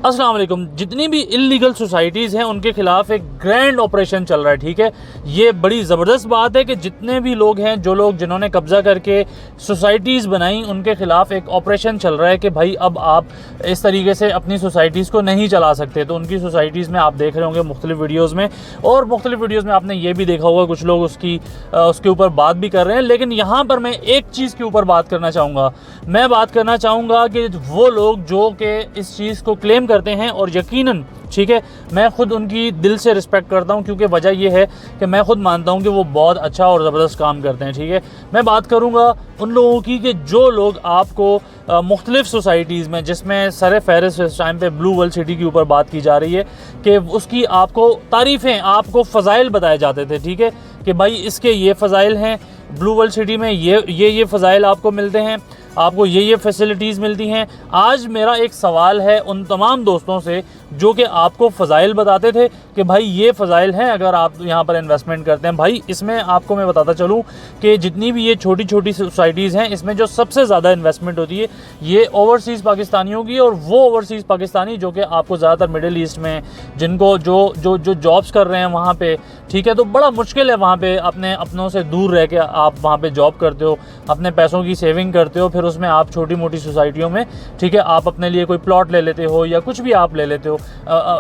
अस्सलाम वालेकुम। जितनी भी इल्लीगल सोसाइटीज़ हैं उनके ख़िलाफ़ एक ग्रैंड ऑपरेशन चल रहा है, ठीक है। ये बड़ी ज़बरदस्त बात है कि जितने भी लोग हैं, जो लोग जिन्होंने कब्ज़ा करके सोसाइटीज़ बनाई, उनके ख़िलाफ़ एक ऑपरेशन चल रहा है कि भाई अब आप इस तरीके से अपनी सोसाइटीज़ को नहीं चला सकते। तो उनकी सोसाइटीज़ में आप देख रहे होंगे मुख्तलिफ़ वीडियोज़ में, और मुख्तलिफ़ वीडियोज़ में आपने ये भी देखा होगा कुछ लोग उसके ऊपर बात भी कर रहे हैं। लेकिन यहाँ पर मैं एक चीज़ के ऊपर बात करना चाहूँगा। मैं बात करना चाहूँगा कि वो लोग जो कि इस चीज़ को क्लेम करते हैं, और यकीनन ठीक है, मैं ख़ुद उनकी दिल से रिस्पेक्ट करता हूं, क्योंकि वजह यह है कि मैं ख़ुद मानता हूं कि वो बहुत अच्छा और ज़बरदस्त काम करते हैं, ठीक है। मैं बात करूंगा उन लोगों की कि जो लोग आपको मुख्तलिफ़ सोसाइटीज़ में, जिसमें सर फहरिस्त इस टाइम पे ब्लू वर्ल्ड सिटी के ऊपर बात की जा रही है कि उसकी आपको तारीफ़ें, आपको फ़ज़ाइल बताए जाते थे, ठीक है, कि भाई इसके ये फ़ज़ाइल हैं, ब्लू वर्ल्ड सिटी में ये फ़ज़ाइल आपको मिलते हैं, आपको ये फैसिलिटीज़ मिलती हैं। आज मेरा एक सवाल है उन तमाम दोस्तों से जो कि आपको फ़ज़ाइल बताते थे कि भाई ये फ़ज़ाइल हैं अगर आप यहाँ पर इन्वेस्टमेंट करते हैं। भाई इसमें आपको मैं बताता चलूँ कि जितनी भी ये छोटी छोटी सोसाइटीज़ हैं, इसमें जो सबसे ज़्यादा इन्वेस्टमेंट होती है ये ओवरसीज़ पाकिस्तानियों की, और वो ओवरसीज़ पाकिस्तानी जो कि आपको ज़्यादातर मिडिल ईस्ट में, जिनको जो जॉब्स कर रहे हैं वहाँ पे, ठीक है। तो बड़ा मुश्किल है वहाँ पे अपनों से दूर रह के आप वहाँ पे जॉब करते हो, अपने पैसों की सेविंग करते हो, फिर उसमें आप छोटी मोटी सोसाइटियों में, ठीक है, आप अपने लिए कोई प्लॉट ले लेते हो या कुछ भी आप ले लेते हो,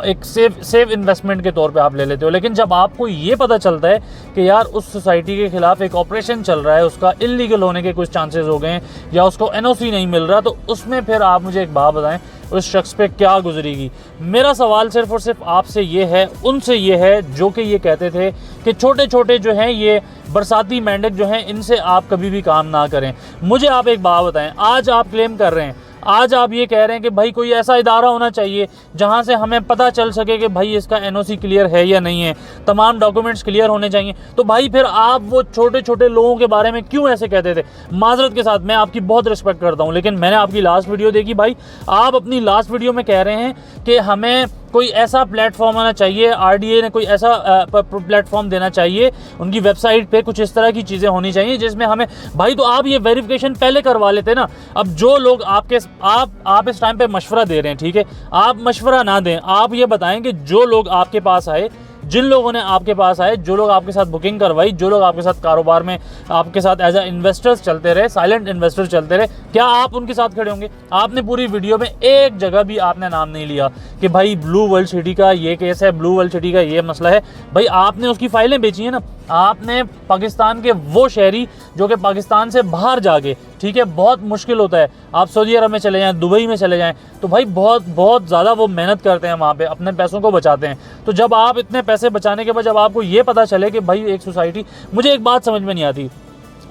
एक सेव इन्वेस्टमेंट के तौर पे आप ले लेते हो। लेकिन जब आपको ये पता चलता है कि यार उस सोसाइटी के ख़िलाफ़ एक ऑपरेशन चल रहा है, उसका इल्लीगल होने के कुछ चांसेस हो गए हैं, या उसको एनओसी नहीं मिल रहा, तो उसमें फिर आप मुझे एक बात बताएं, उस शख्स पे क्या गुजरेगी। मेरा सवाल सिर्फ़ और सिर्फ आपसे ये है, उनसे ये है जो कि ये कहते थे कि छोटे छोटे जो हैं ये बरसाती मेंढक जो हैं, इनसे आप कभी भी काम ना करें। मुझे आप एक बात बताएं, आज आप क्लेम कर रहे हैं, आज आप ये कह रहे हैं कि भाई कोई ऐसा इदारा होना चाहिए जहां से हमें पता चल सके कि भाई इसका एनओसी क्लियर है या नहीं है, तमाम डॉक्यूमेंट्स क्लियर होने चाहिए। तो भाई फिर आप वो छोटे छोटे लोगों के बारे में क्यों ऐसे कहते थे? माजरत के साथ, मैं आपकी बहुत रिस्पेक्ट करता हूं, लेकिन मैंने आपकी लास्ट वीडियो देखी भाई, आप अपनी लास्ट वीडियो में कह रहे हैं कि हमें कोई ऐसा प्लेटफॉर्म आना चाहिए, आरडीए ने कोई ऐसा प्लेटफॉर्म देना चाहिए, उनकी वेबसाइट पे कुछ इस तरह की चीज़ें होनी चाहिए जिसमें हमें, भाई तो आप ये वेरिफिकेशन पहले करवा लेते ना। अब जो लोग आप इस टाइम पे मशवरा दे रहे हैं, ठीक है, आप मशवरा ना दें, आप ये बताएं कि जो लोग आपके पास आए, जिन लोगों ने आपके पास आए, जो लोग आपके साथ बुकिंग करवाई, जो लोग आपके साथ कारोबार में आपके साथ एज ए इन्वेस्टर्स चलते रहे, साइलेंट इन्वेस्टर्स चलते रहे, क्या आप उनके साथ खड़े होंगे? आपने पूरी वीडियो में एक जगह भी आपने नाम नहीं लिया कि भाई ब्लू वर्ल्ड सिटी का ये केस है, ब्लू वर्ल्ड सिटी का ये मसला है। भाई आपने उसकी फाइलें बेची हैं ना, आपने पाकिस्तान के वो शहरी जो कि पाकिस्तान से बाहर जाके, ठीक है, बहुत मुश्किल होता है, आप सऊदी अरब में चले जाएं, दुबई में चले जाएं, तो भाई बहुत ज़्यादा वो मेहनत करते हैं वहाँ पे, अपने पैसों को बचाते हैं। तो जब आप इतने पैसे बचाने के बाद जब आपको ये पता चले कि भाई एक सोसाइटी, मुझे एक बात समझ में नहीं आती,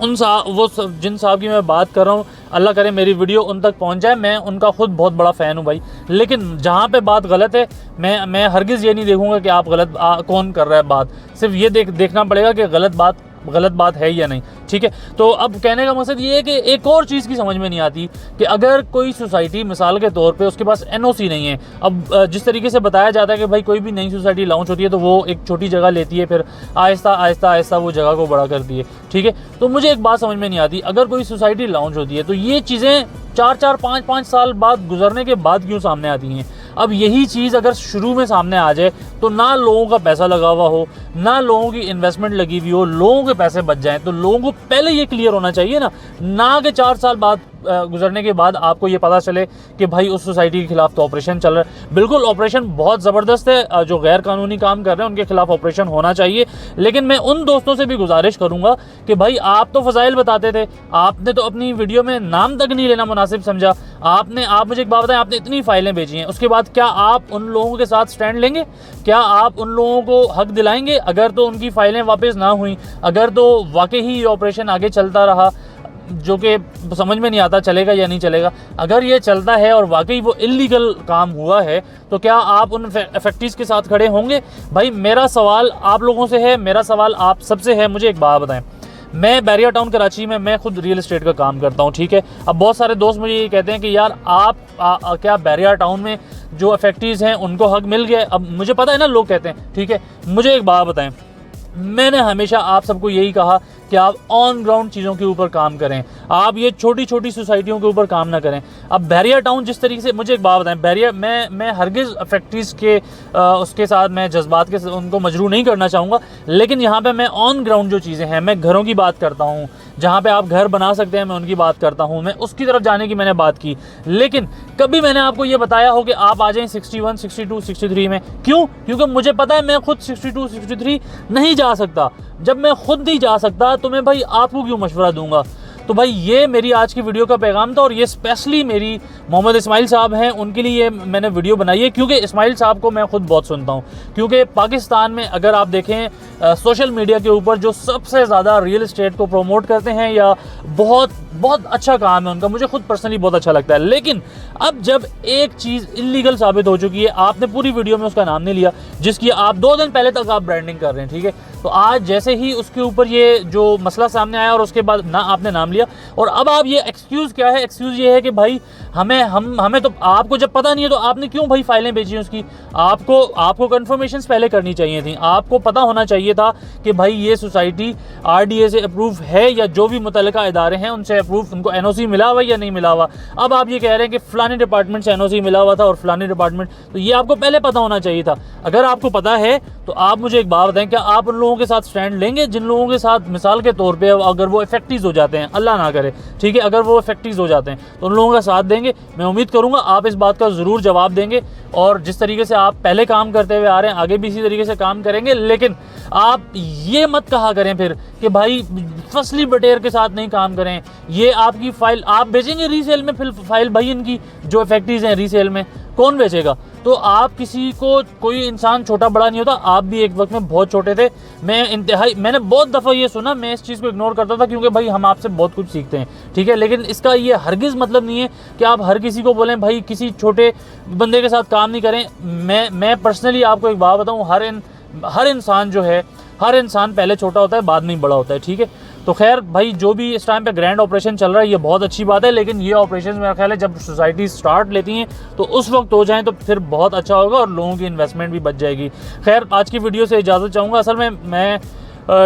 जिन साहब की मैं बात कर रहा हूँ, अल्लाह करे मेरी वीडियो उन तक पहुँच जाए, मैं उनका खुद बहुत बड़ा फ़ैन हूँ भाई, लेकिन जहाँ पे बात गलत है, मैं हरगिज़ ये नहीं देखूँगा कि आप गलत कौन कर रहा है बात, सिर्फ ये देखना पड़ेगा कि गलत बात है या नहीं, ठीक है। तो अब कहने का मकसद ये है कि एक और चीज़ की समझ में नहीं आती कि अगर कोई सोसाइटी मिसाल के तौर पे उसके पास एनओसी नहीं है, अब जिस तरीके से बताया जाता है कि भाई कोई भी नई सोसाइटी लॉन्च होती है तो वो एक छोटी जगह लेती है, फिर आहिस्ता आहिस्ता वो जगह को बड़ा करती है, ठीक है। तो मुझे एक बात समझ में नहीं आती, अगर कोई सोसाइटी लॉन्च होती है तो ये चीज़ें 4-4, 5-5 साल बाद गुजरने के बाद क्यों सामने आती हैं? अब यही चीज़ अगर शुरू में सामने आ जाए तो ना लोगों का पैसा लगा हुआ हो, ना लोगों की इन्वेस्टमेंट लगी हुई हो, लोगों के पैसे बच जाएं, तो लोगों को पहले ये क्लियर होना चाहिए ना कि 4 साल बाद गुजरने के बाद आपको ये पता चले कि भाई उस सोसाइटी के खिलाफ तो ऑपरेशन चल रहा है। बिल्कुल ऑपरेशन बहुत ज़बरदस्त है, जो गैर कानूनी काम कर रहे हैं उनके खिलाफ ऑपरेशन होना चाहिए, लेकिन मैं उन दोस्तों से भी गुजारिश करूंगा कि भाई आप तो फ़ज़ाइल बताते थे, आपने तो अपनी वीडियो में नाम तक नहीं लेना मुनासिब समझा, आप मुझे एक बात बताएं, आपने इतनी फाइलें बेची हैं, उसके बाद क्या आप उन लोगों के साथ स्टैंड लेंगे? क्या आप उन लोगों को हक दिलाएंगे? अगर तो उनकी फाइलें वापस ना हुई, अगर तो वाकई ही ये ऑपरेशन आगे चलता रहा, जो कि समझ में नहीं आता चलेगा या नहीं चलेगा, अगर ये चलता है और वाकई वो इल्लीगल काम हुआ है, तो क्या आप उन इफेक्टिव्स के साथ खड़े होंगे? भाई मेरा सवाल आप लोगों से है, मेरा सवाल आप सबसे है, मुझे एक बात बताएं, मैं बैरिया टाउन कराची में मैं खुद रियल एस्टेट का काम करता हूँ, ठीक है। अब बहुत सारे दोस्त मुझे ये कहते हैं कि यार क्या बैरिया टाउन में जो इफेक्टिव्स हैं उनको हक मिल गया? अब मुझे पता है ना, लोग कहते हैं, ठीक है। मुझे एक बात बताएं, मैंने हमेशा आप सबको यही कहा कि आप ऑन ग्राउंड चीज़ों के ऊपर काम करें, आप ये छोटी छोटी सोसाइटियों के ऊपर काम ना करें। अब बैरियर टाउन जिस तरीके से, मुझे एक बात बताएं, बैरियर मैं हरगिज़ फैक्ट्रीज़ के उसके साथ मैं जज्बात के उनको मजरू नहीं करना चाहूँगा, लेकिन यहाँ पे मैं ऑन ग्राउंड जो चीज़ें हैं, मैं घरों की बात करता हूँ, जहाँ पे आप घर बना सकते हैं मैं उनकी बात करता हूँ, मैं उसकी तरफ जाने की मैंने बात की। लेकिन कभी मैंने आपको ये बताया हो कि आप आ जाएं 61, 62, 63 में, क्यों? क्योंकि मुझे पता है मैं खुद 62, 63 नहीं जा सकता। जब मैं खुद नहीं जा सकता तो मैं भाई आपको क्यों मशवरा दूंगा? तो भाई ये मेरी आज की वीडियो का पैगाम था, और ये स्पेशली मेरी मोहम्मद इस्माइल साहब हैं उनके लिए मैंने वीडियो बनाई है, क्योंकि इस्माइल साहब को मैं खुद बहुत सुनता हूँ। क्योंकि पाकिस्तान में अगर आप देखें सोशल मीडिया के ऊपर जो सबसे ज़्यादा रियल इस्टेट को प्रमोट करते हैं, या बहुत बहुत अच्छा काम है उनका, मुझे खुद पर्सनली बहुत अच्छा लगता है। लेकिन अब जब एक चीज़ इलीगल साबित हो चुकी है, आपने पूरी वीडियो में उसका नाम नहीं लिया, जिसकी आप 2 दिन पहले तक आप ब्रांडिंग कर रहे हैं, ठीक है, तो आज जैसे ही उसके ऊपर ये जो मसला सामने आया और उसके बाद ना आपने नाम लिया, और अब आप ये एक्सक्यूज़ क्या है? एक्सक्यूज़ ये है कि भाई हमें तो, आपको जब पता नहीं है तो आपने क्यों भाई फाइलें भेजी उसकी? आपको कंफर्मेशंस पहले करनी चाहिए थी, आपको पता होना चाहिए था कि भाई ये सोसाइटी RDA से अप्रूव है, या जो भी मुतल्लिका इदारे हैं उनसे अप्रूव, उनको NOC मिला हुआ या नहीं मिला हुआ। अब आप ये कह रहे हैं कि फ़लानी डिपार्टमेंट से NOC मिला हुआ था और फ़लानी डिपार्टमेंट, तो ये आपको पहले पता होना चाहिए था। अगर आपको पता है तो आप मुझे एक बात बताएं, क्या आप उन लोगों के साथ स्टैंड लेंगे जिन लोगों के साथ, मिसाल के तौर पे अगर वो इफेक्टिव हो जाते हैं, अल्लाह ना करे, ठीक है, अगर वो इफेक्टिव हो जाते हैं तो उन लोगों का साथ देंगे? मैं उम्मीद करूंगा आप इस बात का ज़रूर जवाब देंगे, और जिस तरीके से आप पहले काम करते हुए आ रहे हैं आगे भी इसी तरीके से काम करेंगे। लेकिन आप ये मत कहा करें फिर कि भाई फसली बटेर के साथ नहीं काम करें, ये आपकी फ़ाइल आप बेचेंगे रीसेल में, फिर फाइल भाई इनकी जो इफेक्टिव हैं रीसेल में कौन बेचेगा? तो आप किसी को, कोई इंसान छोटा बड़ा नहीं होता, आप भी एक वक्त में बहुत छोटे थे। मैंने बहुत दफ़ा ये सुना, मैं इस चीज़ को इग्नोर करता था क्योंकि भाई हम आपसे बहुत कुछ सीखते हैं, ठीक है, लेकिन इसका ये हरगिज़ मतलब नहीं है कि आप हर किसी को बोलें भाई किसी छोटे बंदे के साथ काम नहीं करें। मैं पर्सनली आपको एक बात बताऊँ, हर इंसान जो है, हर इंसान पहले छोटा होता है बाद में ही बड़ा होता है, ठीक है। तो खैर भाई जो भी इस टाइम पे ग्रैंड ऑपरेशन चल रहा है ये बहुत अच्छी बात है, लेकिन ये ऑपरेशन मेरा ख्याल है जब सोसाइटी स्टार्ट लेती हैं तो उस वक्त हो जाएं तो फिर बहुत अच्छा होगा और लोगों की इन्वेस्टमेंट भी बच जाएगी। खैर आज की वीडियो से इजाज़त चाहूँगा। असल में मैं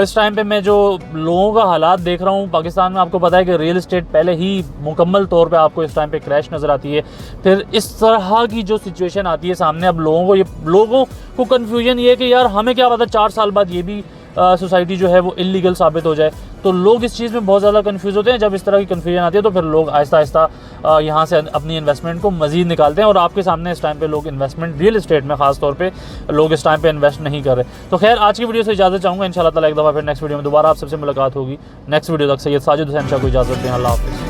इस टाइम पे मैं जो लोगों का हालात देख रहा हूँ पाकिस्तान में, आपको पता है कि रियल इस्टेट पहले ही मुकम्मल तौर पे आपको इस टाइम पे क्रैश नज़र आती है। फिर इस तरह की जो सिचुएशन आती है सामने, अब लोगों को कन्फ्यूजन ये है कि यार हमें क्या पता 4 साल बाद ये भी सोसाइटी जो है वो इलीगल साबित हो जाए। तो लोग इस चीज़ में बहुत ज़्यादा कंफ्यूज होते हैं। जब इस तरह की कन्फ्यूजन आती है तो फिर लोग आहिस्ता आहिस्ता यहाँ से अपनी इन्वेस्टमेंट को मज़ीद निकालते हैं, और आपके सामने इस टाइम पे लोग इन्वेस्टमेंट रियल इस्टेट में ख़ास तौर पे लोग इस टाइम पे इन्वेस्ट नहीं कर रहे। तो खैर आज की वीडियो से इजाज़त चाहूँगा। इंशाल्लाह ताला एक दफ़ा फिर नेक्स्ट वीडियो में दोबारा आप सबसे मुलाकात होगी। नेक्स्ट वीडियो तक सैयद साजिद हुसैन शाह को इजाज़त दें। अल्लाह हाफ़िज़।